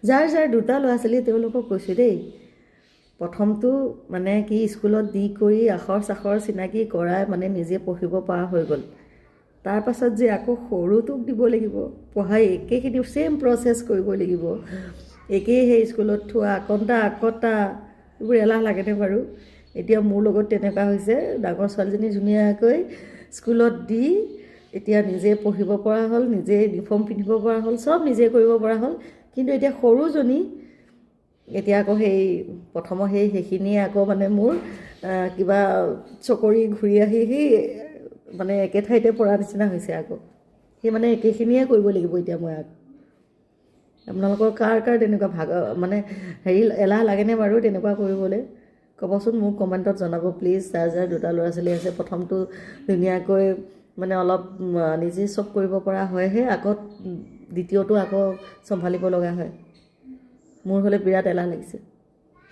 যাৰ যাৰ দুটা ল'ৰা ছোৱালী তেওঁলোকক কৈছোঁ দেই, প্ৰথমটো মানে কি স্কুলত দি কৰি আখৰ চাখৰ চিনাকি কৰাই মানে নিজে পঢ়িব পৰা হৈ গ'ল। তাৰ পাছত যে আকৌ সৰুটোক দিব লাগিব পঢ়াই, একেখিনি ছেইম প্ৰচেছ কৰিব লাগিব, একেই সেই স্কুলত থোৱা আকতা এইবোৰ এলাহ লাগেনে বাৰু? এতিয়া মোৰ লগত তেনেকুৱা হৈছে, ডাঙৰ ছোৱালীজনী ধুনীয়াকৈ স্কুলত দি এতিয়া নিজে পঢ়িব পৰা হ'ল, নিজে ইউনিফৰ্ম পিন্ধিব পৰা হ'ল, চব নিজে কৰিব পৰা হ'ল। কিন্তু এতিয়া সৰুজনী এতিয়া আকৌ সেই প্ৰথমৰ সেইখিনিয়ে আকৌ মানে মোৰ কিবা চকৰি ঘূৰি আহি সেই মানে একে ঠাইতে পৰা নিচিনা হৈছে। আকৌ সেই মানে একেখিনিয়ে কৰিব লাগিব এতিয়া মই। আপোনালোকৰ কাৰ তেনেকুৱা মানে এলাহ লাগেনে বাৰু তেনেকুৱা কৰিবলৈ? ক'বচোন মোক কমেণ্টত জনাব প্লিজ। যাৰ যাৰ দুটা ল'ৰা ছোৱালী আছে, প্ৰথমটো ধুনীয়াকৈ মানে অলপ নিজে চব কৰিব পৰা হয়হে আকৌ দ্বিতীয়টো আকৌ চম্ভালিব লগা হয়। মোৰ হ'লে বিৰাট এলাহ লাগিছে।